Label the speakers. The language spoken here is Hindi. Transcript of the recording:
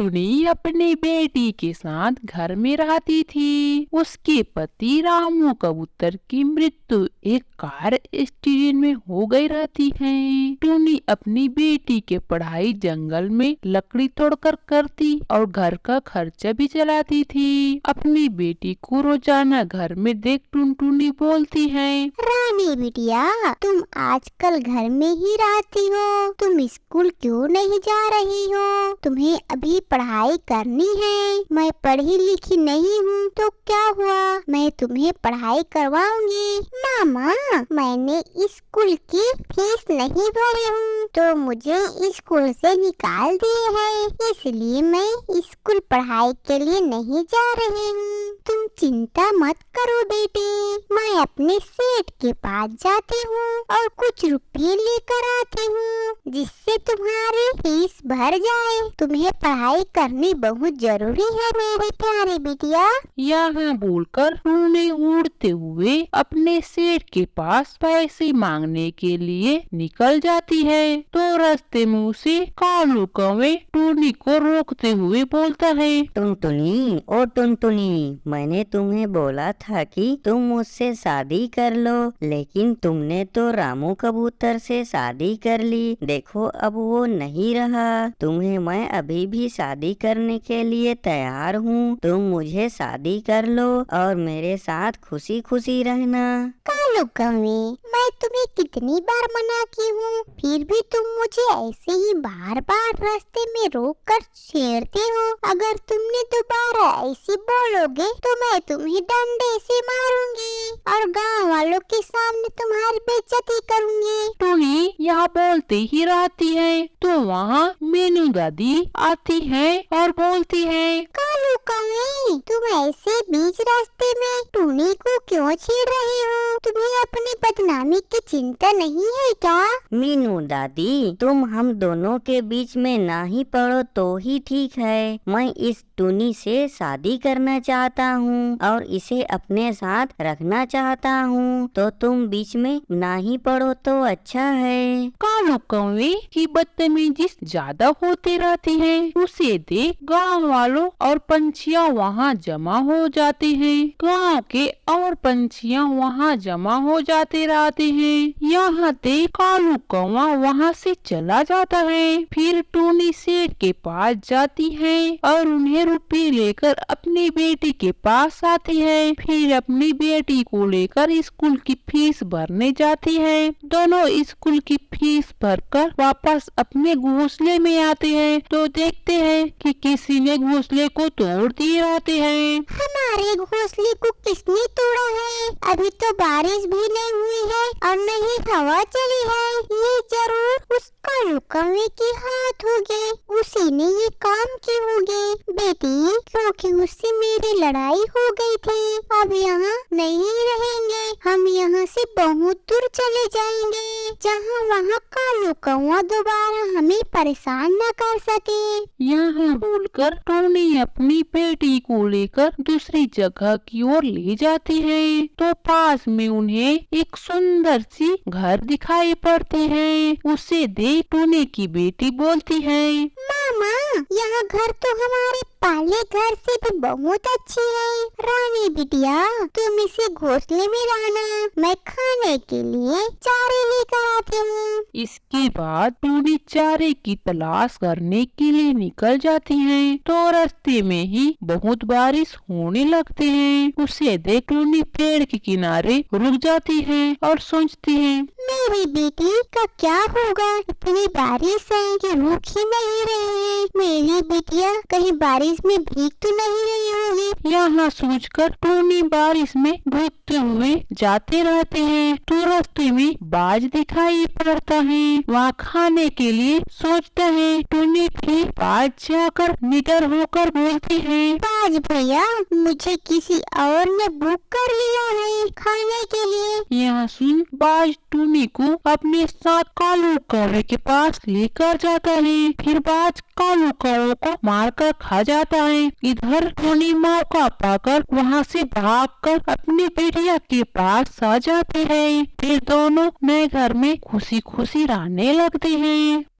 Speaker 1: टुनी अपनी बेटी के साथ घर में रहती थी। उसके पति रामू कबूतर की मृत्यु एक कार एक्सीडेंट में हो गई रहती है। टुनी अपनी बेटी के पढ़ाई जंगल में लकड़ी तोड़कर करती और घर का खर्चा भी चलाती थी। अपनी बेटी को रोजाना घर में देख टुनटुनी बोलती है,
Speaker 2: रानी बिटिया, तुम आजकल घर में ही रहती हो, तुम स्कूल क्यों नहीं जा रही हो? तुम्हें अभी पढ़ाई करनी है। मैं पढ़ी लिखी नहीं हूँ तो क्या हुआ, मैं तुम्हें पढ़ाई करवाऊंगी। मामा, मैंने स्कूल की फीस नहीं भरी हूँ तो मुझे स्कूल से निकाल दिए हैं, इसलिए मैं स्कूल पढ़ाई के लिए नहीं जा रही हूँ। तुम चिंता मत करो बेटी, मैं अपने सेठ के पास जाती हूँ और कुछ रुपये लेकर आती हूँ जिससे तुम्हारी फीस भर जाए। तुम्हें पढ़ाई करनी बहुत जरूरी है मेरी प्यारी बिटिया।
Speaker 1: यहाँ बोलकर टुनी उड़ते हुए अपने सेठ के पास पैसे मांगने के लिए निकल जाती है। तो रास्ते में उसे कालू कौवे टुनी को रोकते हुए बोलता है,
Speaker 3: टुनटुनी, ओ टुनटुनी, मैंने तुम्हें बोला था कि तुम मुझसे शादी कर लो, लेकिन तुमने तो रामू कबूतर से शादी कर ली। देखो अब वो नहीं रहा। तुम्हें मैं अभी भी शादी करने के लिए तैयार हूँ। तुम मुझे शादी कर लो और मेरे साथ खुशी खुशी रहना।
Speaker 2: कालू कौवे, मैं तुम्हें कितनी बार मना की हूँ, फिर भी तुम मुझे ऐसे ही बार बार रास्ते में रोक कर छेड़ते हो। अगर तुमने दोबारा ऐसे बोलोगे तो मैं तुम्हें डंडे से मारूंगी और गांव वालों के सामने तुम्हारी बेइज्जती करूंगी।
Speaker 1: टुनी यहाँ बोलते ही रहती है तो वहाँ मीनू दादी आती है और बोलती है,
Speaker 2: कालू कौवे, तुम ऐसे बीच रास्ते में टुनी को क्यों छेड़ रही हो? तुम्हें अपनी बदनामी की चिंता नहीं है क्या?
Speaker 3: मीनू दादी, तुम हम दोनों के बीच में ना ही पड़ो तो ही ठीक है। मैं इस टुनी से शादी करना चाहता हूँ और इसे अपने साथ रखना चाहता हूँ, तो तुम बीच में ना ही पड़ो तो अच्छा है।
Speaker 1: कालू कौवे की बदतमीजी ज्यादा होती रहती है। उसे देख गांव वालों और पंछियाँ वहाँ जमा हो जाते हैं। गांव के और पंछियाँ वहाँ जमा हो जाते रहते हैं। यहाँ देख कालू कौवा वहाँ से चला जाता है। फिर टुनी सेठ के पास जाती है और उन्हें रुपये लेकर अपनी बेटी के पास आती है। फिर अपनी बेटी को लेकर स्कूल की फीस भरने जाती है। दोनों स्कूल की फीस भरकर वापस अपने घोंसले में आते हैं तो देखते हैं कि किसी ने घोंसले को तोड़ दिए रहते हैं।
Speaker 2: हमारे घोंसले को किसने तोड़ा है? अभी तो बारिश भी नहीं हुई है और न ही हवा चली है। ये जरूर उस कालू कौवे के हाथ होंगे, उसी ने ये काम किए होंगे। बेटी, क्योंकि उससे मेरी लड़ाई हो गई थी, अब यहाँ नहीं रहेंगे। हम यहाँ से बहुत दूर चले जाएंगे जहाँ वहाँ कालू कौवा दोबारा हमें परेशान न कर सके।
Speaker 1: यहाँ बोलकर टुनी अपनी बेटी को लेकर दूसरी जगह की ओर ले जाती है तो पास में उन्हें एक सुंदर सी घर दिखाई पड़ती है। उसे देख टुनी की बेटी बोलती है,
Speaker 2: मामा, यहाँ घर तो हमारे पहले घर से भी बहुत अच्छी है। रानी बिटिया, तुम इसे घोंसले में रहना, मैं खाने के लिए चारे लेकर आती हूँ।
Speaker 1: इसके बाद टुनी चारे की तलाश करने के लिए निकल जाती है तो रास्ते में ही बहुत बारिश होने लगते हैं। उसे देख टुनी पेड़ के किनारे रुक जाती है और सोचती है,
Speaker 2: मेरी बेटी का क्या होगा? इतनी बारिश है कि रुक ही नहीं रही है। मेरी बिटिया कहीं बारिश में भीग तो नहीं रही होगी।
Speaker 1: यहाँ सोचकर टुनी बारिश में भीगते हुए जाते रहते हैं तो रास्ते में बाज दिखाई पड़ता है। वहाँ खाने के लिए सोचता है। टुनी फिर बाज जाकर निडर होकर बोलती है,
Speaker 2: बाज भैया, मुझे किसी और ने बुक कर लिया है खाने के लिए।
Speaker 1: यहाँ सुन बाज टुनी को अपने साथ कालू कौवे के पास लेकर जाता है। फिर बाज कालू कौवे को मारकर खा जाता है। इधर टुनी मौका पाकर वहाँ से भागकर अपनी बेटिया के पास आ जाते हैं। फिर दोनों नए घर में खुशी खुशी रहने लगते हैं।